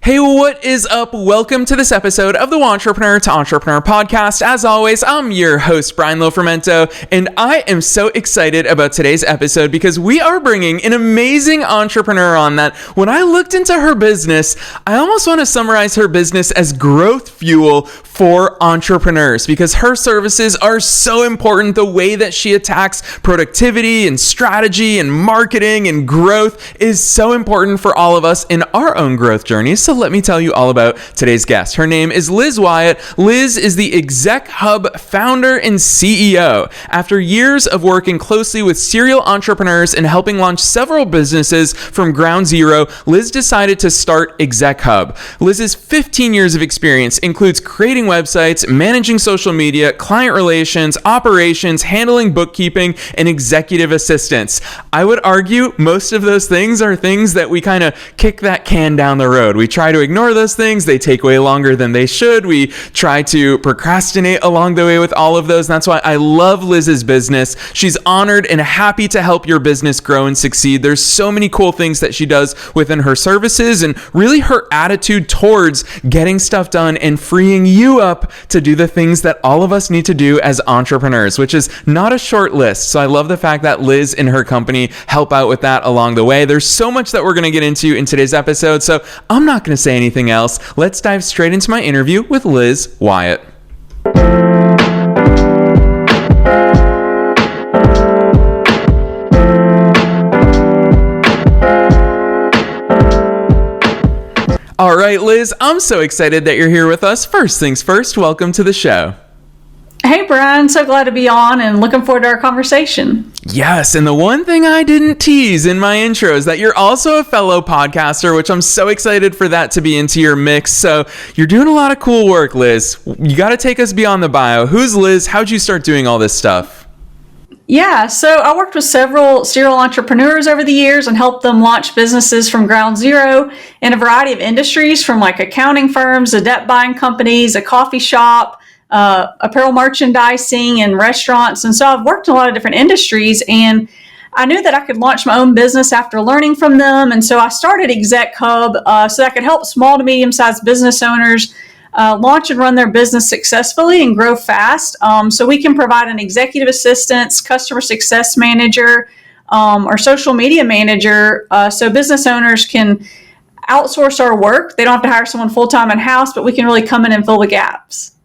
Hey, what is up? Welcome to this episode of the Entrepreneur to Entrepreneur podcast. As always, I'm your host, Brian Lofermento, and I am so excited about today's episode because we are bringing an amazing entrepreneur on that when I looked into her business, I almost want to summarize her business as growth fuel for entrepreneurs because her services are so important. The way that she attacks productivity and strategy and marketing and growth is so important for all of us in our own growth journeys. So let me tell you all about today's guest. Her name is Liz Wiatt. Liz is the Exec Hub founder and CEO. After years of working closely with serial entrepreneurs and helping launch several businesses from ground zero, Liz decided to start Exec Hub. Liz's 15 years of experience includes creating websites, managing social media, client relations, operations, handling bookkeeping, and executive assistance. I would argue most of those things are things that we kind of kick that can down the road. We try to ignore those things. They take way longer than they should. We try to procrastinate along the way with all of those. And that's why I love Liz's business. She's honored and happy to help your business grow and succeed. There's so many cool things that she does within her services and really her attitude towards getting stuff done and freeing you up to do the things that all of us need to do as entrepreneurs, which is not a short list. So I love the fact that Liz and her company help out with that along the way. There's so much that we're going to get into in today's episode. So I'm not going to say anything else. Let's dive straight into my interview with Liz Wiatt. All right, Liz, I'm so excited that you're here with us. First things first, welcome to the show. Hey, Brian, so glad to be on and looking forward to our conversation. Yes, and the one thing I didn't tease in my intro is that you're also a fellow podcaster, which I'm so excited for that to be into your mix. So you're doing a lot of cool work, Liz. You got to take us beyond the bio. Who's Liz? How'd you start doing all this stuff? Yeah, so I worked with several serial entrepreneurs over the years and helped them launch businesses from ground zero in a variety of industries, from like accounting firms, to debt buying companies, a coffee shop, apparel merchandising, and restaurants. And so I've worked in a lot of different industries, and I knew that I could launch my own business after learning from them. And so I started Exec Hub so that I could help small to medium-sized business owners launch and run their business successfully and grow fast. So we can provide an executive assistant, customer success manager, or social media manager, so business owners can outsource our work. They don't have to hire someone full-time in-house, but we can really come in and fill the gaps.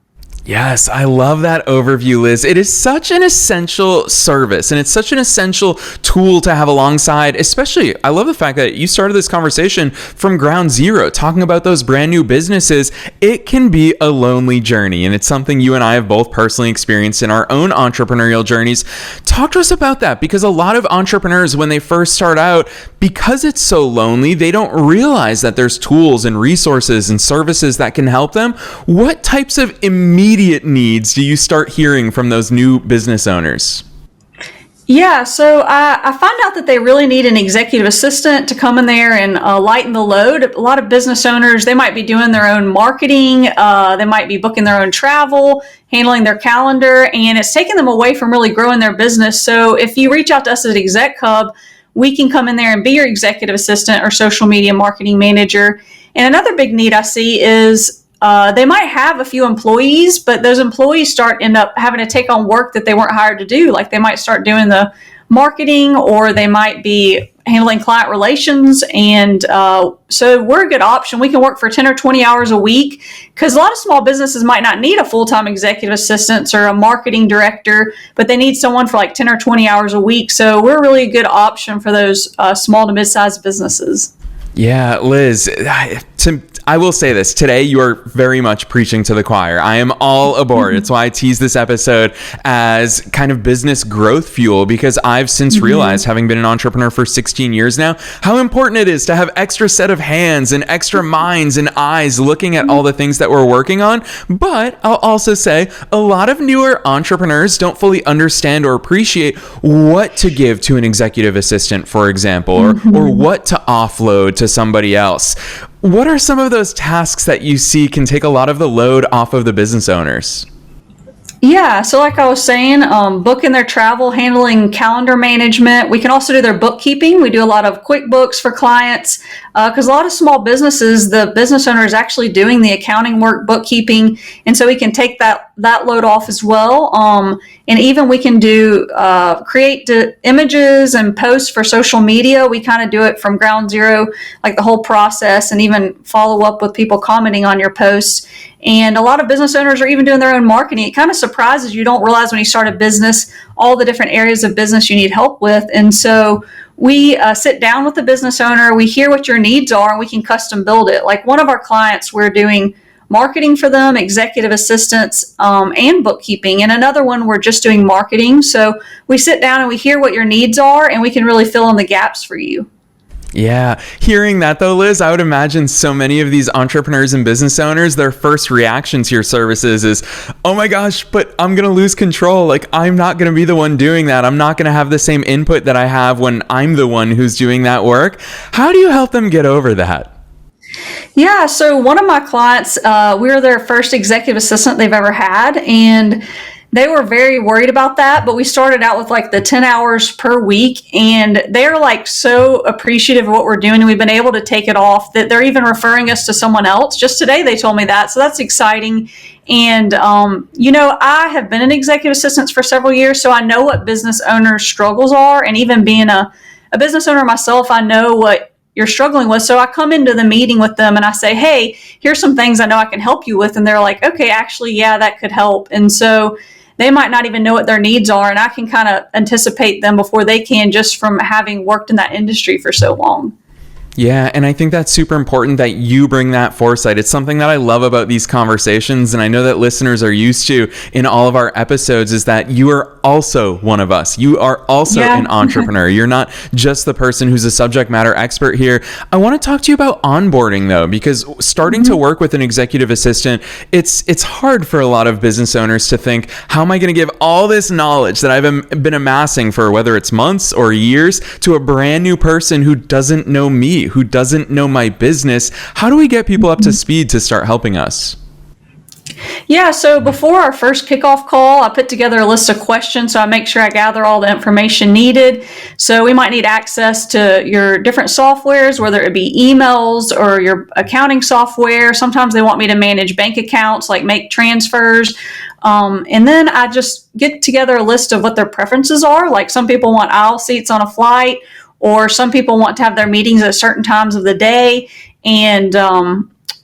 Yes, I love that overview, Liz. It is such an essential service and it's such an essential tool to have alongside, especially, I love the fact that you started this conversation from ground zero, talking about those brand new businesses. It can be a lonely journey, and it's something you and I have both personally experienced in our own entrepreneurial journeys. Talk to us about that, because a lot of entrepreneurs, when they first start out, because it's so lonely, they don't realize that there's tools and resources and services that can help them. What types of immediate needs do you start hearing from those new business owners? Yeah, so I find out that they really need an executive assistant to come in there and lighten the load. A lot of business owners, they might be doing their own marketing, they might be booking their own travel, handling their calendar, and it's taking them away from really growing their business. So if you reach out to us at Exec Hub, we can come in there and be your executive assistant or social media marketing manager. And another big need I see is they might have a few employees, but those employees end up having to take on work that they weren't hired to do. Like they might start doing the marketing, or they might be handling client relations. And so we're a good option. We can work for 10 or 20 hours a week, because a lot of small businesses might not need a full-time executive assistant or a marketing director, but they need someone for like 10 or 20 hours a week. So we're really a good option for those small to mid-sized businesses. Yeah, Liz, I will say this. Today, you are very much preaching to the choir. I am all aboard. It's why I tease this episode as kind of business growth fuel, because I've since realized, having been an entrepreneur for 16 years now, how important it is to have extra set of hands and extra minds and eyes looking at all the things that we're working on. But I'll also say a lot of newer entrepreneurs don't fully understand or appreciate what to give to an executive assistant, for example, or what to offload to somebody else. What are some of those tasks that you see can take a lot of the load off of the business owners? Yeah, so like I was saying, booking their travel, handling calendar management. We can also do their bookkeeping. We do a lot of QuickBooks for clients because a lot of small businesses, the business owner is actually doing the accounting work, bookkeeping, and so we can take that load off as well. And even we can do create the images and posts for social media. We kind of do it from ground zero, like the whole process, and even follow up with people commenting on your posts. And a lot of business owners are even doing their own marketing. It kind of surprises you. You don't realize when you start a business, all the different areas of business you need help with. And so we sit down with the business owner, we hear what your needs are, and we can custom build it. Like one of our clients, we're doing marketing for them, executive assistants, and bookkeeping. And another one, we're just doing marketing. So we sit down and we hear what your needs are, and we can really fill in the gaps for you. Yeah. Hearing that though, Liz, I would imagine so many of these entrepreneurs and business owners, their first reaction to your services is, oh my gosh, but I'm going to lose control. Like, I'm not going to be the one doing that. I'm not going to have the same input that I have when I'm the one who's doing that work. How do you help them get over that? Yeah, so one of my clients, we were their first executive assistant they've ever had, and they were very worried about that, but we started out with like the 10 hours per week, and they're like so appreciative of what we're doing, and we've been able to take it off that they're even referring us to someone else. Just today they told me that, so that's exciting. And I have been an executive assistant for several years, so I know what business owners' struggles are, and even being a business owner myself, I know what you're struggling with. So I come into the meeting with them and I say, hey, here's some things I know I can help you with. And they're like, okay, actually, yeah, that could help. And so they might not even know what their needs are, and I can kind of anticipate them before they can, just from having worked in that industry for so long. Yeah, and I think that's super important that you bring that foresight. It's something that I love about these conversations, and I know that listeners are used to in all of our episodes, is that you are also one of us. You are also an entrepreneur. You're not just the person who's a subject matter expert here. I want to talk to you about onboarding though, because starting to work with an executive assistant, it's hard for a lot of business owners to think, how am I going to give all this knowledge that I've been amassing for whether it's months or years to a brand new person who doesn't know me, who doesn't know my business? How do we get people up to speed to start helping us? Yeah, so before our first kickoff call, I put together a list of questions, so I make sure I gather all the information needed. So we might need access to your different softwares, whether it be emails or your accounting software. Sometimes they want me to manage bank accounts, like make transfers. And then I just get together a list of what their preferences are. Like some people want aisle seats on a flight, or some people want to have their meetings at certain times of the day, and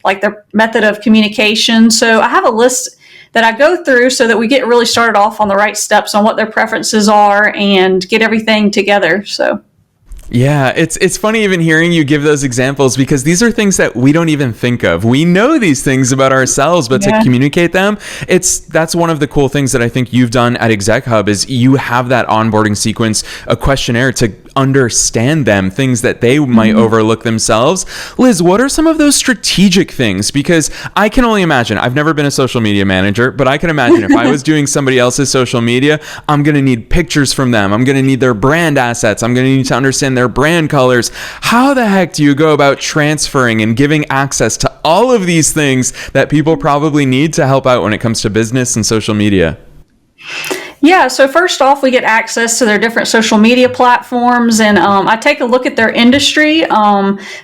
like their method of communication. So I have a list that I go through so that we get really started off on the right steps on what their preferences are and get everything together. So. Yeah, it's funny even hearing you give those examples, because these are things that we don't even think of. We know these things about ourselves, but to communicate them, that's one of the cool things that I think you've done at Exec Hub, is you have that onboarding sequence, a questionnaire to understand them, things that they might overlook themselves. Liz, what are some of those strategic things? Because I can only imagine, I've never been a social media manager, but I can imagine if I was doing somebody else's social media, I'm going to need pictures from them. I'm going to need their brand assets. I'm going to need to understand their brand colors. How the heck do you go about transferring and giving access to all of these things that people probably need to help out when it comes to business and social media? Yeah, so first off, we get access to their different social media platforms, and I take a look at their industry.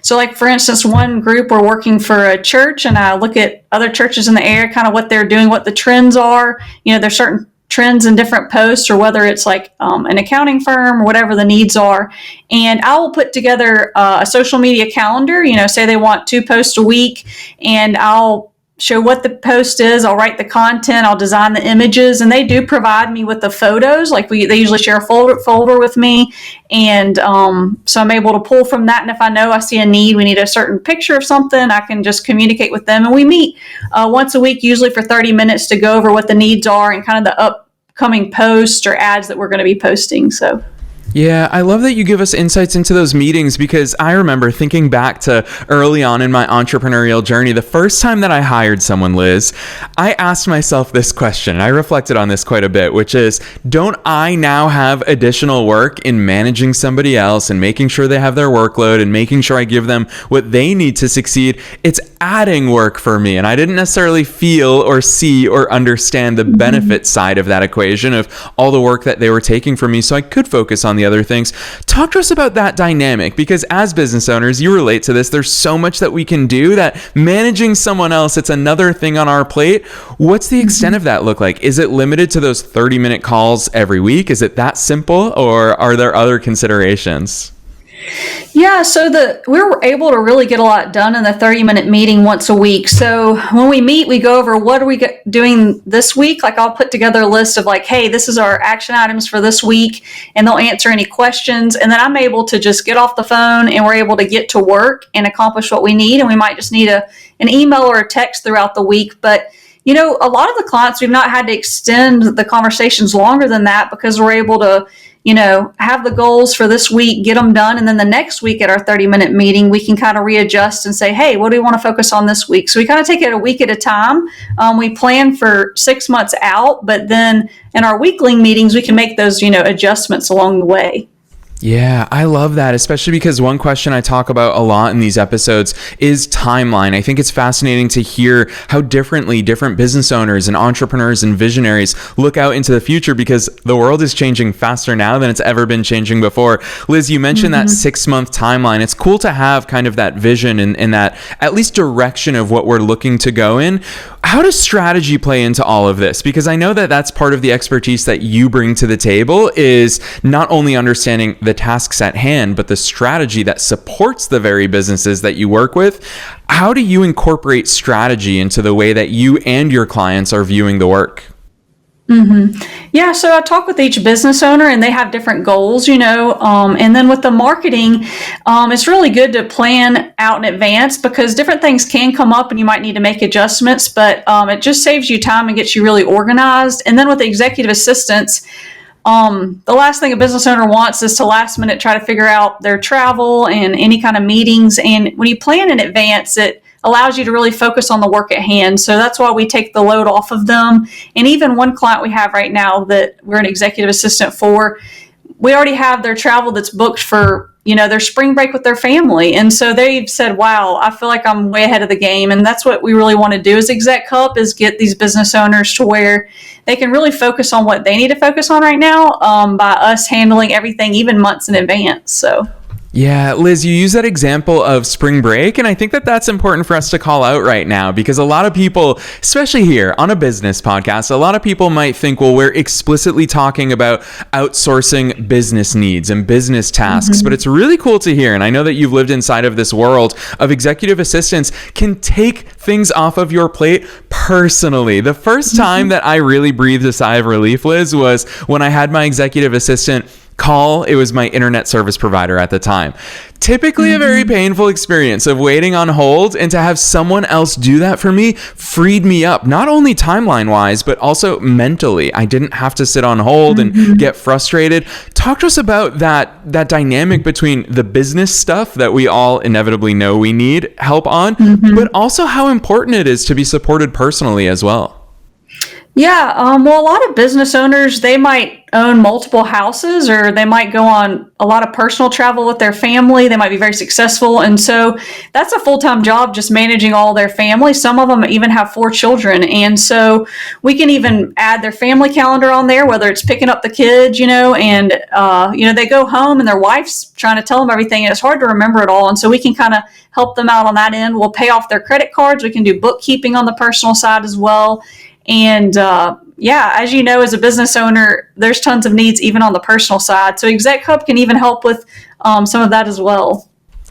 So like, for instance, one group, we're working for a church, and I look at other churches in the area, kind of what they're doing, what the trends are. There's certain trends in different posts, or whether it's like an accounting firm or whatever the needs are. And I will put together a social media calendar, say they want 2 posts a week, and I'll show what the post is. I'll write the content, I'll design the images, and they do provide me with the photos. Like they usually share a folder with me. And so I'm able to pull from that. And if I know I see a need, we need a certain picture of something, I can just communicate with them. And we meet once a week, usually for 30 minutes, to go over what the needs are and kind of the upcoming posts or ads that we're going to be posting. So. Yeah, I love that you give us insights into those meetings, because I remember thinking back to early on in my entrepreneurial journey, the first time that I hired someone, Liz, I asked myself this question. I reflected on this quite a bit, which is, don't I now have additional work in managing somebody else and making sure they have their workload and making sure I give them what they need to succeed? It's adding work for me. And I didn't necessarily feel or see or understand the benefit side of that equation of all the work that they were taking from me, so I could focus on the other things. Talk to us about that dynamic, because as business owners, you relate to this. There's so much that we can do that managing someone else, it's another thing on our plate. What's the extent of that look like? Is it limited to those 30-minute calls every week? Is it that simple, or are there other considerations? Yeah, so we were able to really get a lot done in the 30-minute meeting once a week. So when we meet, we go over what are we doing this week. Like I'll put together a list of like, hey, this is our action items for this week, and they'll answer any questions. And then I'm able to just get off the phone and we're able to get to work and accomplish what we need. And we might just need an email or a text throughout the week. But a lot of the clients, we've not had to extend the conversations longer than that, because we're able to have the goals for this week, get them done. And then the next week at our 30-minute meeting, we can kind of readjust and say, hey, what do we want to focus on this week? So we kind of take it a week at a time. We plan for 6 months out, but then in our weekly meetings, we can make those, adjustments along the way. Yeah, I love that, especially because one question I talk about a lot in these episodes is timeline. I think it's fascinating to hear how differently different business owners and entrepreneurs and visionaries look out into the future, because the world is changing faster now than it's ever been changing before. Liz, you mentioned that 6-month timeline. It's cool to have kind of that vision and that at least direction of what we're looking to go in. How does strategy play into all of this? Because I know that that's part of the expertise that you bring to the table, is not only understanding the tasks at hand, but the strategy that supports the very businesses that you work with. How do you incorporate strategy into the way that you and your clients are viewing the work? Yeah, so I talk with each business owner and they have different goals, and then with the marketing, it's really good to plan out in advance, because different things can come up and you might need to make adjustments, but it just saves you time and gets you really organized. And then with the executive assistants, the last thing a business owner wants is to last minute try to figure out their travel and any kind of meetings. And when you plan in advance, it allows you to really focus on the work at hand. So that's why we take the load off of them. And even one client we have right now that we're an executive assistant for, we already have their travel that's booked for, their spring break with their family. And so they've said, wow, I feel like I'm way ahead of the game. And that's what we really want to do as Exec Hub, is get these business owners to where they can really focus on what they need to focus on right now, by us handling everything even months in advance. So. Yeah, Liz, you use that example of spring break, and I think that that's important for us to call out right now, because a lot of people, especially here on a business podcast, a lot of people might think, well, we're explicitly talking about outsourcing business needs and business tasks, but it's really cool to hear, and I know that you've lived inside of this world of executive assistants, can take things off of your plate personally. The first time that I really breathed a sigh of relief, Liz, was when I had my executive assistant call. It was my internet service provider at the time. Typically a very painful experience of waiting on hold, and to have someone else do that for me freed me up, not only timeline wise, but also mentally. I didn't have to sit on hold and get frustrated. Talk to us about that dynamic between the business stuff that we all inevitably know we need help on, but also how important it is to be supported personally as well. Yeah, well, a lot of business owners, they might own multiple houses, or they might go on a lot of personal travel with their family. They might be very successful. And so that's a full-time job, just managing all their family. Some of them even have 4 children. And so we can even add their family calendar on there, whether it's picking up the kids, and, they go home and their wife's trying to tell them everything, and it's hard to remember it all. And so we can kind of help them out on that end. We'll pay off their credit cards. We can do bookkeeping on the personal side as well. And as you know, as a business owner, there's tons of needs even on the personal side. So Exec Hub can even help with some of that as well.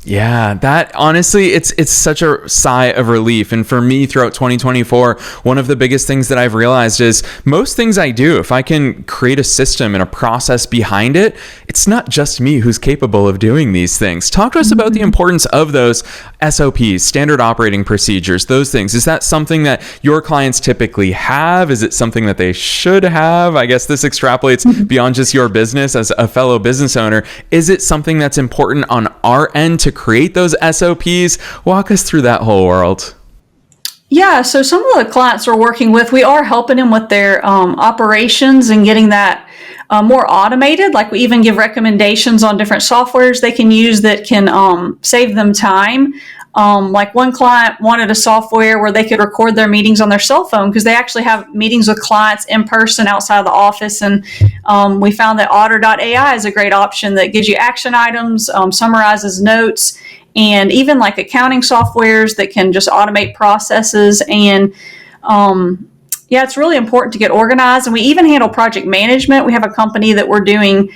Yeah, that honestly, it's such a sigh of relief. And for me, throughout 2024, one of the biggest things that I've realized is most things I do, if I can create a system and a process behind it, it's not just me who's capable of doing these things. Talk to us about the importance of those SOPs, standard operating procedures, those things. Is that something that your clients typically have? Is it something that they should have? I guess this extrapolates beyond just your business as a fellow business owner. Is it something that's important on our end to create those SOPs? Walk us through that whole world. Yeah, so some of the clients we're working with, we are helping them with their operations and getting that more automated. Like we even give recommendations on different softwares they can use that can save them time. Like one client wanted a software where they could record their meetings on their cell phone because they actually have meetings with clients in person outside of the office. And we found that Otter.ai is a great option that gives you action items, summarizes notes, and even like accounting softwares that can just automate processes. And yeah, it's really important to get organized. And we even handle project management. We have a company that we're doing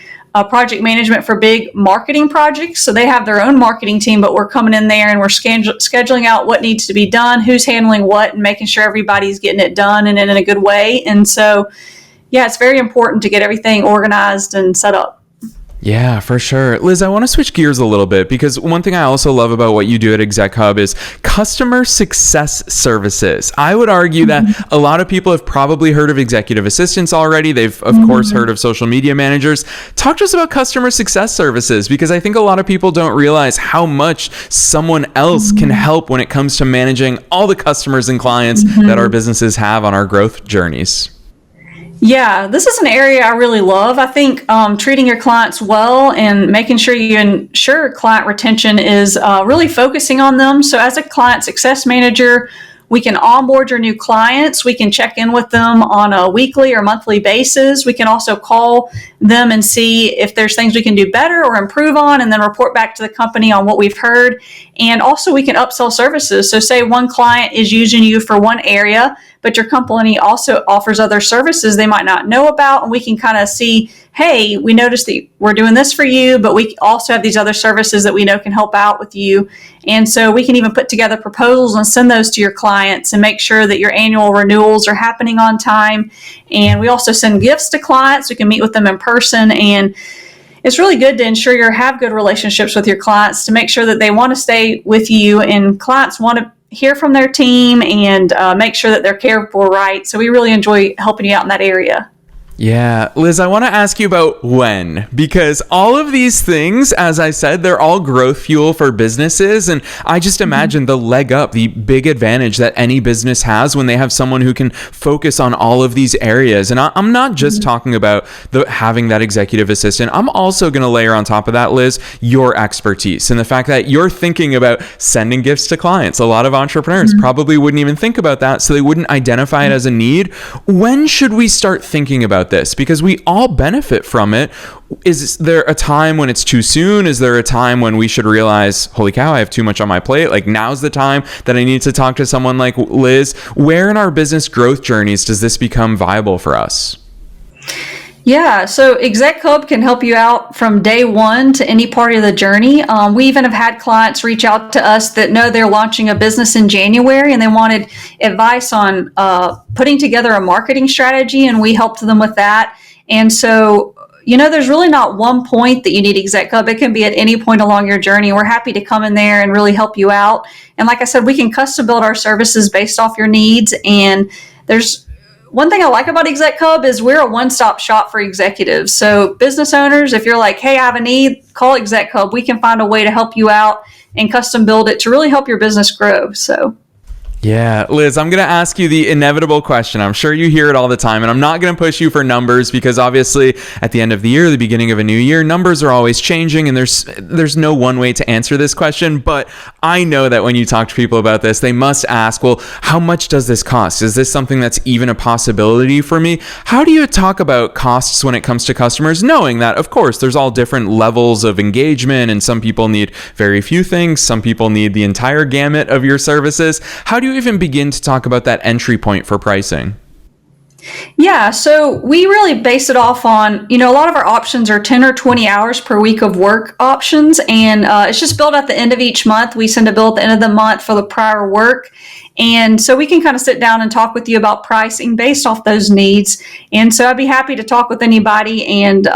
project management for big marketing projects. So they have their own marketing team, but we're coming in there and we're scheduling out what needs to be done, who's handling what, and making sure everybody's getting it done and in a good way. And so, yeah, it's very important to get everything organized and set up. Yeah, for sure. Liz, I want to switch gears a little bit because one thing I also love about what you do at Exec Hub is customer success services. I would argue that a lot of people have probably heard of executive assistants already. They've, of course, heard of social media managers. Talk to us about customer success services because I think a lot of people don't realize how much someone else can help when it comes to managing all the customers and clients that our businesses have on our growth journeys. Yeah, this is an area I really love. I think treating your clients well and making sure you ensure client retention is really focusing on them. So as a client success manager, we can onboard your new clients. We can check in with them on a weekly or monthly basis. We can also call them and see if there's things we can do better or improve on, and then report back to the company on what we've heard. And also we can upsell services. So say one client is using you for one area, but your company also offers other services they might not know about. And we can kind of see, hey, we noticed that we're doing this for you, but we also have these other services that we know can help out with you. And so we can even put together proposals and send those to your clients and make sure that your annual renewals are happening on time. And we also send gifts to clients. We can meet with them in person. And it's really good to ensure you have good relationships with your clients to make sure that they want to stay with you, and clients want to hear from their team and make sure that they're cared for right. So we really enjoy helping you out in that area. Yeah, Liz, I want to ask you about when, because all of these things, as I said, they're all growth fuel for businesses. And I just imagine the leg up, the big advantage that any business has when they have someone who can focus on all of these areas. And I'm not just talking about having that executive assistant. I'm also going to layer on top of that, Liz, your expertise and the fact that you're thinking about sending gifts to clients. A lot of entrepreneurs probably wouldn't even think about that, so they wouldn't identify it as a need. When should we start thinking about this? Because we all benefit from it. Is there a time when it's too soon? Is there a time when we should realize, holy cow, I have too much on my plate? Like, now's the time that I need to talk to someone like Liz. Where in our business growth journeys does this become viable for us? Yeah, so Exec Hub can help you out from day one to any part of the journey. We even have had clients reach out to us that know they're launching a business in January and they wanted advice on putting together a marketing strategy, and we helped them with that. And so, there's really not one point that you need Exec Hub. It can be at any point along your journey. We're happy to come in there and really help you out. And like I said, we can custom build our services based off your needs. And there's one thing I like about Exec Hub is we're a one-stop shop for executives. So business owners, if you're like, hey, I have a need, call Exec Hub. We can find a way to help you out and custom build it to really help your business grow. So Yeah, Liz, I'm going to ask you the inevitable question. I'm sure you hear it all the time, and I'm not going to push you for numbers because obviously at the end of the year, the beginning of a new year, numbers are always changing, and there's no one way to answer this question. But I know that when you talk to people about this, they must ask, well, how much does this cost? Is this something that's even a possibility for me? How do you talk about costs when it comes to customers, knowing that, of course, there's all different levels of engagement, and some people need very few things, some people need the entire gamut of your services. How do you even begin to talk about that entry point for pricing? Yeah, so we really base it off on, a lot of our options are 10 or 20 hours per week of work options, and it's just billed at the end of each month. We send a bill at the end of the month for the prior work. And so we can kind of sit down and talk with you about pricing based off those needs. And so I'd be happy to talk with anybody. And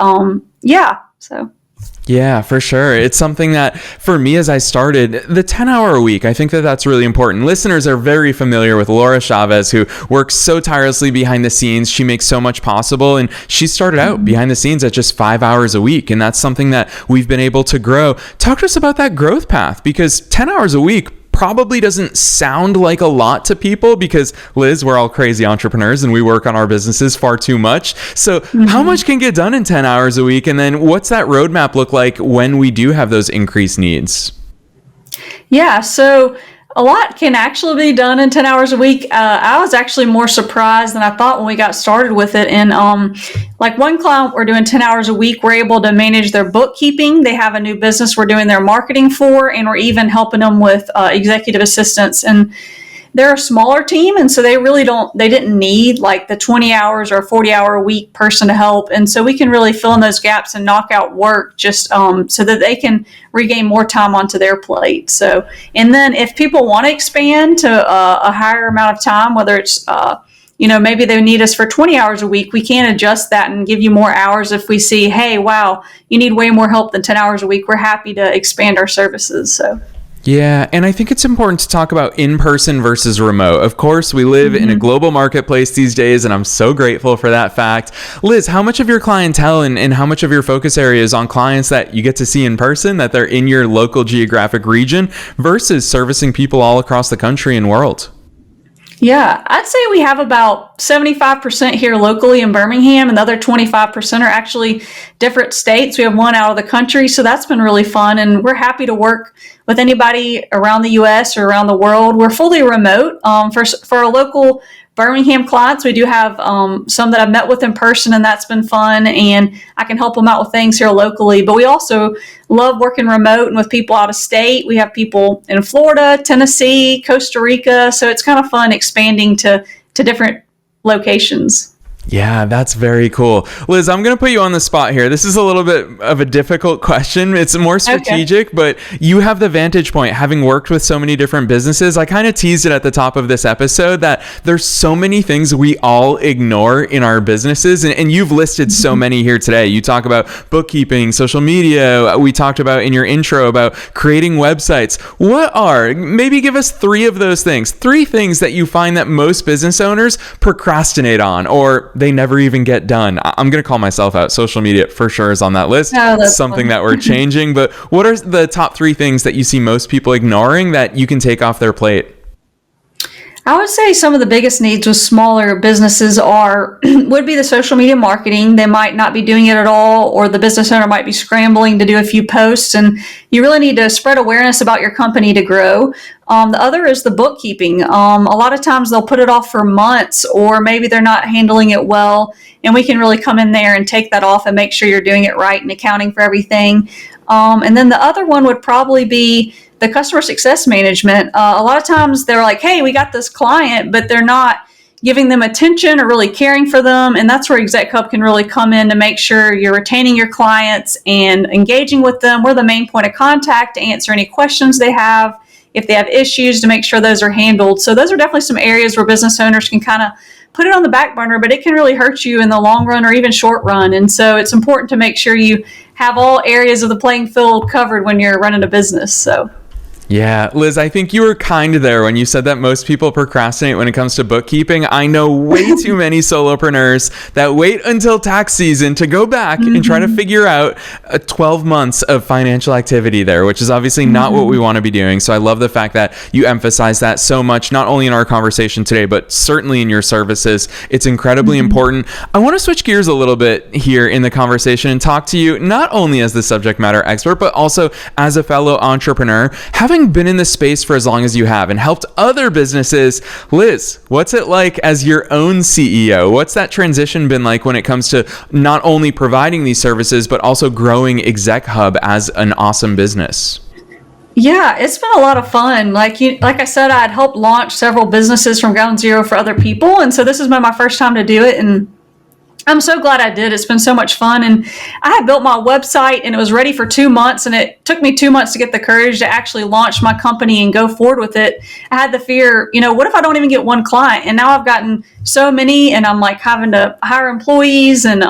Yeah, for sure. It's something that for me, as I started the 10-hour a week, I think that that's really important. Listeners are very familiar with Laura Chavez, who works so tirelessly behind the scenes. She makes so much possible. And she started out behind the scenes at just 5 hours a week. And that's something that we've been able to grow. Talk to us about that growth path, because 10 hours a week probably doesn't sound like a lot to people because, Liz, we're all crazy entrepreneurs and we work on our businesses far too much. So how much can get done in 10 hours a week? And then what's that roadmap look like when we do have those increased needs? Yeah, so a lot can actually be done in 10 hours a week. I was actually more surprised than I thought when we got started with it. And like one client, we're doing 10 hours a week. We're able to manage their bookkeeping. They have a new business we're doing their marketing for, and we're even helping them with executive assistants. And they're a smaller team, and so they didn't need like the 20 hours or 40-hour a week person to help. And so we can really fill in those gaps and knock out work just so that they can regain more time onto their plate. So, and then if people want to expand to a higher amount of time, whether it's maybe they need us for 20 hours a week, we can adjust that and give you more hours if we see, hey, wow, you need way more help than 10 hours a week. We're happy to expand our services. So. Yeah, and I think it's important to talk about in-person versus remote. Of course, we live in a global marketplace these days, and I'm so grateful for that fact. Liz, how much of your clientele and how much of your focus area is on clients that you get to see in person, that they're in your local geographic region, versus servicing people all across the country and world? Yeah, I'd say we have about 75% here locally in Birmingham, and the other 25% are actually different states. We have one out of the country, so that's been really fun, and we're happy to work with anybody around the U.S. or around the world. We're fully remote. For our local Birmingham clients, we do have some that I've met with in person, and that's been fun, and I can help them out with things here locally. But we also love working remote and with people out of state. We have people in Florida, Tennessee, Costa Rica, so it's kind of fun expanding to different locations. Yeah, that's very cool. Liz, I'm going to put you on the spot here. This is a little bit of a difficult question. It's more strategic, but you have the vantage point, having worked with so many different businesses. I kind of teased it at the top of this episode that there's so many things we all ignore in our businesses. And you've listed so many here today. You talk about bookkeeping, social media. We talked about in your intro about creating websites. Maybe give us three of those things, three things that you find that most business owners procrastinate on, or they never even get done. I'm going to call myself out. Social media for sure is on that list. Oh, that's something fun. that we're changing. But what are the top three things that you see most people ignoring that you can take off their plate? I would say some of the biggest needs with smaller businesses would be the social media marketing. They might not be doing it at all, or the business owner might be scrambling to do a few posts, and you really need to spread awareness about your company to grow. The other is the bookkeeping. A lot of times they'll put it off for months, or maybe they're not handling it well, and we can really come in there and take that off and make sure you're doing it right and accounting for everything. And then the other one would probably be the customer success management. A lot of times they're like, hey, we got this client, but they're not giving them attention or really caring for them. And that's where Exec Hub can really come in to make sure you're retaining your clients and engaging with them. We're the main point of contact to answer any questions they have, if they have issues, to make sure those are handled. So those are definitely some areas where business owners can kind of put it on the back burner, but it can really hurt you in the long run or even short run. And so it's important to make sure you have all areas of the playing field covered when you're running a business. So. Yeah, Liz, I think you were kind there when you said that most people procrastinate when it comes to bookkeeping. I know way too many solopreneurs that wait until tax season to go back and try to figure out 12 months of financial activity there, which is obviously not what we want to be doing. So I love the fact that you emphasize that so much, not only in our conversation today, but certainly in your services. It's incredibly important. I want to switch gears a little bit here in the conversation and talk to you not only as the subject matter expert, but also as a fellow entrepreneur. Having been in this space for as long as you have and helped other businesses, Liz, what's it like as your own CEO? What's that transition been like when it comes to not only providing these services, but also growing Exec Hub as an awesome business? Yeah, it's been a lot of fun. Like I said, I'd helped launch several businesses from ground zero for other people. And so this has been my first time to do it. And I'm so glad I did. It's been so much fun. And I had built my website and it was ready for 2 months. And it took me 2 months to get the courage to actually launch my company and go forward with it. I had the fear, what if I don't even get one client? And now I've gotten so many, and I'm like having to hire employees. And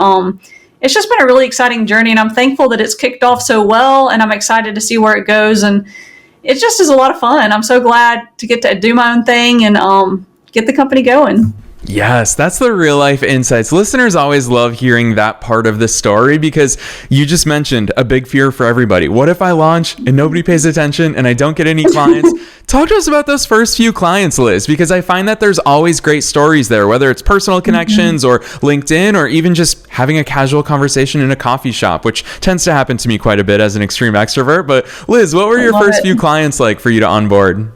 it's just been a really exciting journey. And I'm thankful that it's kicked off so well. And I'm excited to see where it goes. And it just is a lot of fun. I'm so glad to get to do my own thing and get the company going. Yes, that's the real life insights. Listeners always love hearing that part of the story because you just mentioned a big fear for everybody. What if I launch and nobody pays attention and I don't get any clients? Talk to us about those first few clients, Liz, because I find that there's always great stories there, whether it's personal connections or LinkedIn or even just having a casual conversation in a coffee shop, which tends to happen to me quite a bit as an extreme extrovert. But Liz, what were your first few clients like for you to onboard?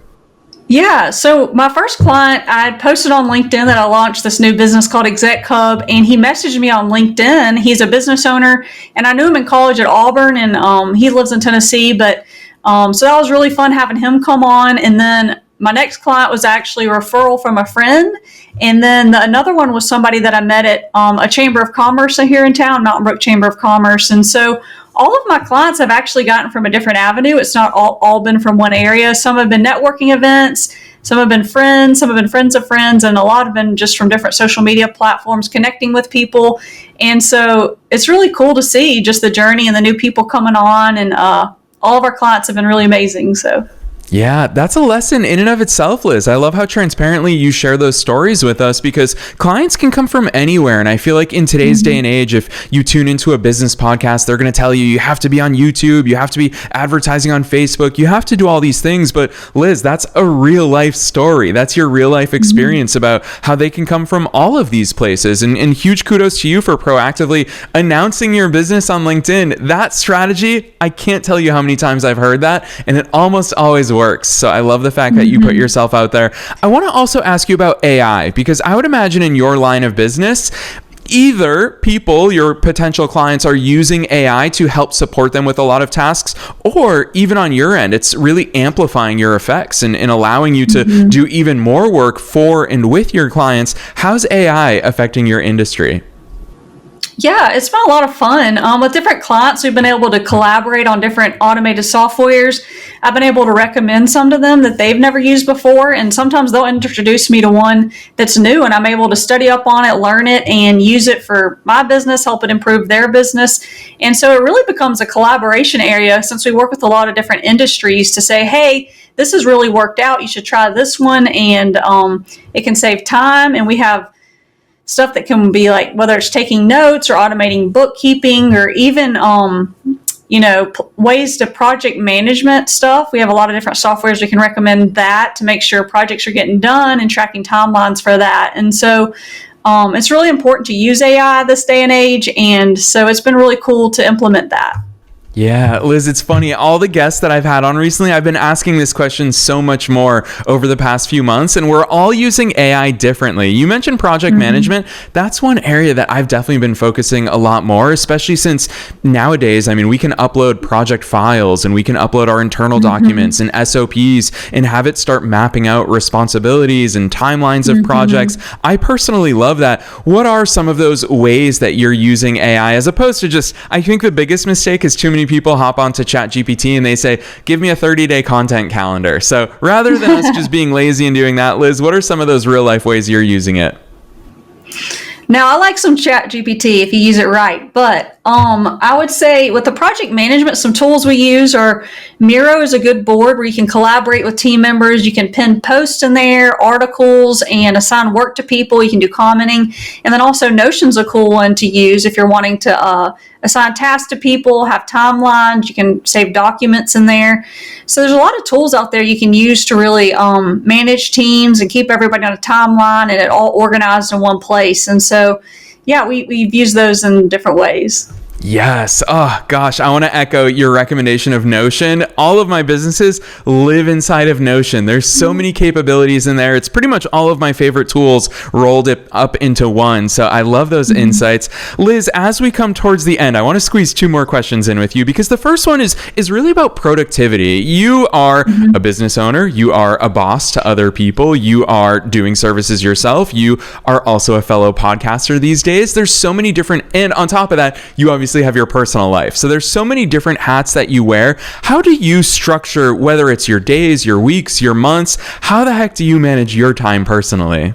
Yeah, so my first client, I had posted on LinkedIn that I launched this new business called Exec Hub, and he messaged me on LinkedIn. He's a business owner, and I knew him in college at Auburn, and he lives in Tennessee. But so that was really fun having him come on. And then my next client was actually a referral from a friend, and then another one was somebody that I met at a Chamber of Commerce here in town, Mountain Brook Chamber of Commerce, and so all of my clients have actually gotten from a different avenue. It's not all been from one area. Some have been networking events, some have been friends, some have been friends of friends, and a lot have been just from different social media platforms connecting with people. And so it's really cool to see just the journey and the new people coming on, and all of our clients have been really amazing. So Yeah, that's a lesson in and of itself, Liz. I love how transparently you share those stories with us because clients can come from anywhere. And I feel like in today's day and age, if you tune into a business podcast, they're going to tell you, you have to be on YouTube, you have to be advertising on Facebook, you have to do all these things. But Liz, that's a real life story. That's your real life experience about how they can come from all of these places. And huge kudos to you for proactively announcing your business on LinkedIn. That strategy, I can't tell you how many times I've heard that, and it almost always works. So I love the fact that you put yourself out there. I want to also ask you about AI because I would imagine in your line of business, either people, your potential clients, are using AI to help support them with a lot of tasks, or even on your end, it's really amplifying your effects and allowing you to do even more work for and with your clients. How's AI affecting your industry? Yeah, it's been a lot of fun. With different clients, we've been able to collaborate on different automated softwares. I've been able to recommend some to them that they've never used before, and sometimes they'll introduce me to one that's new, and I'm able to study up on it, learn it, and use it for my business, help it improve their business. And so it really becomes a collaboration area since we work with a lot of different industries to say, hey, this has really worked out. You should try this one, and it can save time, and we have stuff that can be like whether it's taking notes or automating bookkeeping or even ways to project management stuff. We have a lot of different softwares we can recommend that to make sure projects are getting done and tracking timelines for that. And so it's really important to use AI this day and age, and so it's been really cool to implement that. Yeah, Liz, it's funny. All the guests that I've had on recently, I've been asking this question so much more over the past few months, and we're all using AI differently. You mentioned project management. That's one area that I've definitely been focusing a lot more, especially since nowadays, I mean, we can upload project files and we can upload our internal documents and SOPs and have it start mapping out responsibilities and timelines of projects. I personally love that. What are some of those ways that you're using AI as opposed to just, I think the biggest mistake is too many people hop onto ChatGPT and they say, give me a 30-day content calendar. So rather than us just being lazy and doing that, Liz, what are some of those real life ways you're using it? Now, I like some ChatGPT if you use it right, but I would say with the project management, some tools we use are Miro is a good board where you can collaborate with team members. You can pin posts in there, articles, and assign work to people. You can do commenting. And then also Notion's a cool one to use if you're wanting to assign tasks to people, have timelines. You can save documents in there. So there's a lot of tools out there you can use to really manage teams and keep everybody on a timeline and it all organized in one place. And so, yeah, we've used those in different ways. Yes. Oh, gosh. I want to echo your recommendation of Notion. All of my businesses live inside of Notion. There's so many capabilities in there. It's pretty much all of my favorite tools rolled up into one. So I love those insights. Liz, as we come towards the end, I want to squeeze two more questions in with you because the first one is really about productivity. You are a business owner. You are a boss to other people. You are doing services yourself. You are also a fellow podcaster these days. There's so many different, and on top of that, you obviously have your personal life. So there's so many different hats that you wear. How do you structure, whether it's your days, your weeks, your months, how the heck do you manage your time personally?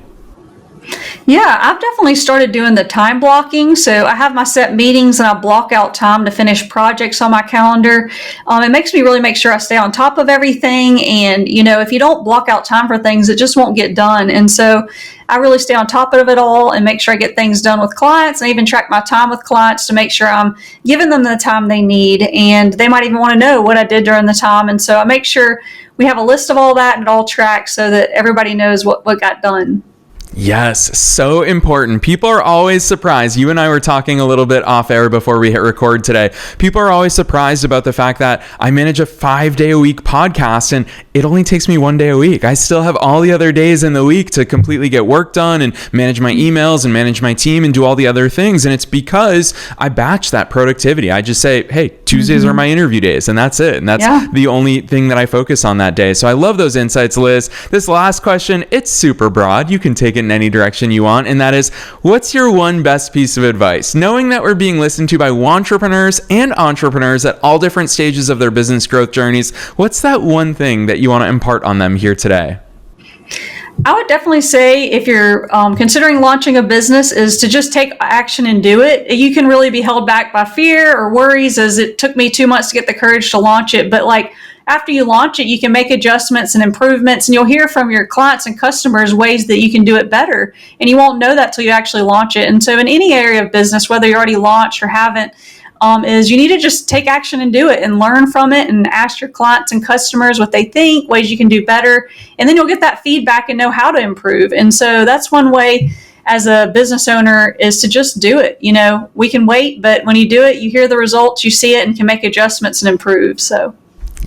Yeah, I've definitely started doing the time blocking. So I have my set meetings and I block out time to finish projects on my calendar. It makes me really make sure I stay on top of everything. And, if you don't block out time for things, it just won't get done. And so I really stay on top of it all and make sure I get things done with clients, and I even track my time with clients to make sure I'm giving them the time they need. And they might even want to know what I did during the time. And so I make sure we have a list of all that and it all tracks so that everybody knows what got done. Yes, so important. People are always surprised. You and I were talking a little bit off air before we hit record today. People are always surprised about the fact that I manage a 5-day-a-week podcast and it only takes me 1 day a week. I still have all the other days in the week to completely get work done and manage my emails and manage my team and do all the other things. And it's because I batch that productivity. I just say, hey, Tuesdays are my interview days, and that's it. And that's the only thing that I focus on that day. So I love those insights, Liz. This last question, it's super broad. You can take it in any direction you want, and that is, what's your one best piece of advice? Knowing that we're being listened to by entrepreneurs and entrepreneurs at all different stages of their business growth journeys, what's that one thing that you want to impart on them here today? I would definitely say, if you're considering launching a business, is to just take action and do it. You can really be held back by fear or worries, as it took me 2 months to get the courage to launch it. But after you launch it, you can make adjustments and improvements, and you'll hear from your clients and customers ways that you can do it better. And you won't know that till you actually launch it. And so in any area of business, whether you already launched or haven't, is you need to just take action and do it and learn from it and ask your clients and customers what they think, ways you can do better. And then you'll get that feedback and know how to improve. And so that's one way as a business owner, is to just do it. We can wait, but when you do it, you hear the results, you see it, and can make adjustments and improve. So.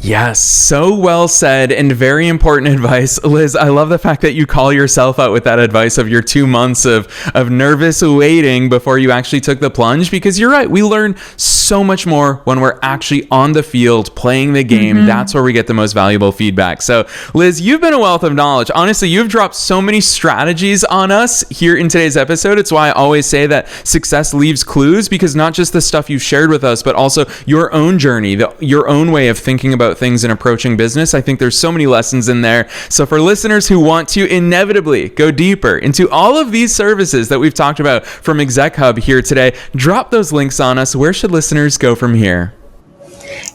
Yes, so well said, and very important advice. Liz, I love the fact that you call yourself out with that advice of your 2 months of nervous waiting before you actually took the plunge, because you're right. We learn so much more when we're actually on the field playing the game. That's where we get the most valuable feedback. So Liz, you've been a wealth of knowledge. Honestly, you've dropped so many strategies on us here in today's episode. It's why I always say that success leaves clues, because not just the stuff you've shared with us, but also your own journey, your own way of thinking about things and approaching business. I think there's so many lessons in there. So for listeners who want to inevitably go deeper into all of these services that we've talked about from Exec Hub here today, drop those links on us. Where should listeners go from here?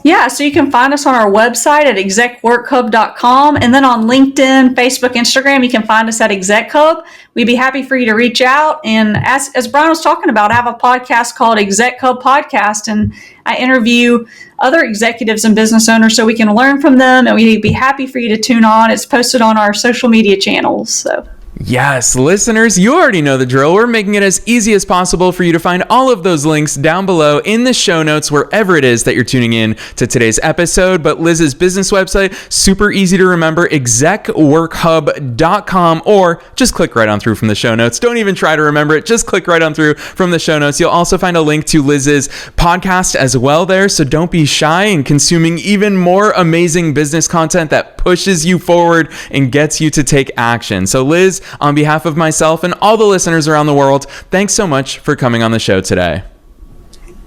Yeah, so you can find us on our website at execworkhub.com, and then on LinkedIn, Facebook, Instagram, you can find us at Exec Hub. We'd be happy for you to reach out. And as Brian was talking about, I have a podcast called Exec Hub Podcast, and I interview other executives and business owners so we can learn from them, and we'd be happy for you to tune on. It's posted on our social media channels. So. Yes, listeners, you already know the drill. We're making it as easy as possible for you to find all of those links down below in the show notes, wherever it is that you're tuning in to today's episode. But Liz's business website, super easy to remember, execworkhub.com, or just click right on through from the show notes. Don't even try to remember it. Just click right on through from the show notes. You'll also find a link to Liz's podcast as well there. So don't be shy in consuming even more amazing business content that pushes you forward and gets you to take action. So Liz, on behalf of myself and all the listeners around the world, thanks so much for coming on the show today.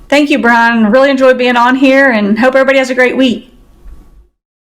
Thank you, Brian. Really enjoyed being on here, and hope everybody has a great week.